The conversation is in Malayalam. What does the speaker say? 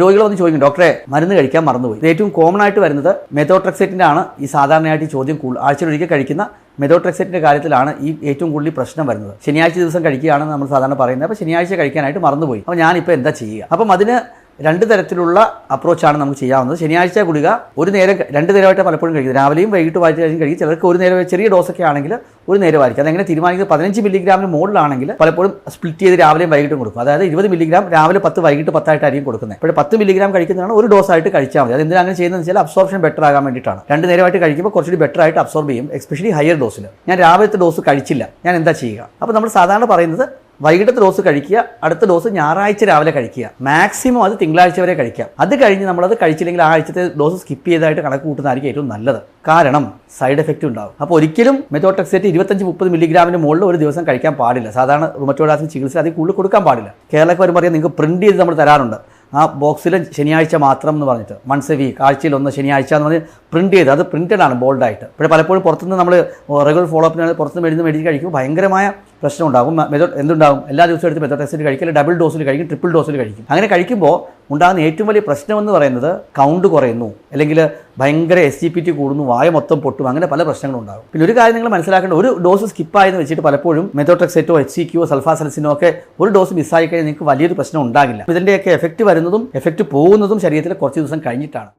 രോഗികൾ വന്ന് ചോദിക്കും, ഡോക്ടറെ മരുന്ന് കഴിക്കാൻ മറന്നുപോയി. ഏറ്റവും കോമൺ ആയിട്ട് വരുന്നത് മെത്തോട്രെക്സേറ്റിൻ്റെ ആണ്. ഈ സാധാരണയായിട്ട് ഈ ചോദ്യം ആഴ്ചയിലൊരിക്കൽ കഴിക്കുന്ന മെത്തോട്രെക്സേറ്റിൻ്റെ കാര്യത്തിലാണ് ഈ ഏറ്റവും കൂടുതൽ പ്രശ്നം വരുന്നത്. ശനിയാഴ്ച ദിവസം കഴിക്കുകയാണെന്ന് നമ്മൾ സാധാരണ പറയുന്നത്. അപ്പോൾ ശനിയാഴ്ച കഴിക്കാനായിട്ട് മറന്നുപോയി. അപ്പോൾ ഞാനിപ്പോൾ എന്താ ചെയ്യുക? അപ്പം അതിന് രണ്ട് തരത്തിലുള്ള അപ്രോച്ചാണ് നമുക്ക് ചെയ്യാവുന്നത്. ശനിയാഴ്ച ഗുളിക ഒരു നേരം 2 നേരമായിട്ട് പലപ്പോഴും കഴിക്കും. രാവിലെയും വൈകിട്ട് വായിച്ചാലും കഴിക്കും. ചിലർക്ക് ഒരു നേരം, ചെറിയ ഡോസൊക്കെ ആണെങ്കിൽ ഒരു നേരമായിരിക്കും. അതെങ്ങനെ തീരുമാനിക്കുന്നത്? 15 മില്ലിഗ്രാമിന് മുകളിലാണെങ്കിൽ പലപ്പോഴും സ്പ്ലിറ്റ് ചെയ്ത് രാവിലെയും വൈകിട്ടും കൊടുക്കും. അതായത് 20 മില്ലിഗ്രാം രാവിലെ 10 വൈകിട്ട് 10 ആയിട്ടായിരിക്കും കൊടുക്കുന്നത്. ഇപ്പോൾ 10 മില്ലിഗ്രാം കഴിക്കുന്നതാണ് ഒരു ഡോസായിട്ട് കഴിച്ചാൽ മതി. അത് എന്തിനാണ് അങ്ങനെ ചെയ്യുന്നതെന്ന് വെച്ചാൽ അബ്സോർപ്ഷൻ ബെറ്റർ ആകാൻ വേണ്ടിയിട്ടാണ്. 2 നേരമായിട്ട് കഴിക്കുമ്പോൾ കുറച്ചുകൂടി ബെറ്റർ ആയിട്ട് അബ്സോർബ് ചെയ്യും, എസ്പെഷ്യലി ഹയർ ഡോസിൽ. ഞാൻ രാവിലത്തെ ഡോസ് കഴിച്ചില്ല, ഞാൻ എന്താ ചെയ്യുക? അപ്പോൾ നമ്മൾ സാധാരണ പറയുന്നത് വൈകിട്ടത്തെ ഡോസ് കഴിക്കുക, അടുത്ത ഡോസ് ഞായറാഴ്ച രാവിലെ കഴിക്കുക, മാക്സിമം അത് തിങ്കളാഴ്ച വരെ കഴിക്കാം. അത് കഴിഞ്ഞ് നമ്മളത് കഴിച്ചില്ലെങ്കിൽ ആ ആഴ്ചത്തെ ഡോസ് സ്കിപ്പ് ചെയ്തതായിട്ട് കണക്ക് കൂട്ടുന്നതായിരിക്കും ഏറ്റവും നല്ലത്. കാരണം സൈഡ് എഫക്റ്റ് ഉണ്ടാകും. അപ്പോൾ ഒരിക്കലും മെത്തോട്രെക്സേറ്റ് 25-30 മില്ലിഗ്രാമിന് മുകളിൽ ഒരു ദിവസം കഴിക്കാൻ പാടില്ല. സാധാരണ റുമറ്റോയ്ഡ് ആർത്രൈറ്റിസ് ചികിത്സ അതിൽ കൂടുതൽ കൊടുക്കാൻ പാടില്ല. കേരളത്തിൽ വരുമ്പോൾ അറിയാം, നിങ്ങൾക്ക് പ്രിന്റ് ചെയ്ത് നമ്മൾ തരാറുണ്ട്. ആ ബോക്സിൽ ശനിയാഴ്ച മാത്രം എന്ന് പറഞ്ഞിട്ട്, വൺസ് എ വീക്ക്, ആഴ്ചയിൽ 1 ശനിയാഴ്ച എന്ന് പറഞ്ഞ് പ്രിന്റ് ചെയ്ത്, അത് പ്രിന്റഡ് ആണ് ബോൾഡായിട്ട്. പക്ഷേ പലപ്പോഴും പുറത്തുനിന്ന് നമ്മൾ റെഗുലർ ഫോളോ അപ്പിന് പുറത്തുനിന്ന് മേടിച്ച് കഴിക്കുമ്പോൾ ഭയങ്കരമായ പ്രശ്നം ഉണ്ടാകും. എന്തുണ്ടാകും? എല്ലാ ദിവസവും എടുത്ത് മെത്തോട്രെക്സേറ്റ് കഴിക്കും, അല്ലെങ്കിൽ ഡബിൾ ഡോസിൽ കഴിക്കും, ട്രിപ്പിൾ ഡോസിൽ കഴിക്കും. അങ്ങനെ കഴിക്കുമ്പോൾ ഉണ്ടാകുന്ന ഏറ്റവും വലിയ പ്രശ്നമെന്ന് പറയുന്നത് കൗണ്ട് കുറയുന്നു, അല്ലെങ്കിൽ ഭയങ്കര SGPT കൂടുന്നു, വായ മൊത്തം പൊട്ടും, അങ്ങനെ പല പ്രശ്നങ്ങളും ഉണ്ടാകും. പിന്നെ ഒരു കാര്യം നിങ്ങൾ മനസ്സിലാക്കേണ്ട, ഒരു ഡോസ് സ്കിപ്പായെന്ന് വെച്ചിട്ട് പലപ്പോഴും മെത്തോട്രെക്സേറ്റോ HCQ സൾഫാസലസിനോ ഒക്കെ ഒരു ഡോസ് മിസ്സായി കഴിഞ്ഞാൽ നിങ്ങൾക്ക് വലിയൊരു പ്രശ്നം ഉണ്ടാകില്ല. ഇതിൻ്റെയൊക്കെ എഫക്റ്റ് വരുന്നതും എഫക്റ്റ് പോകുന്നതും ശരീരത്തിൽ കുറച്ച് ദിവസം കഴിഞ്ഞിട്ടാണ്.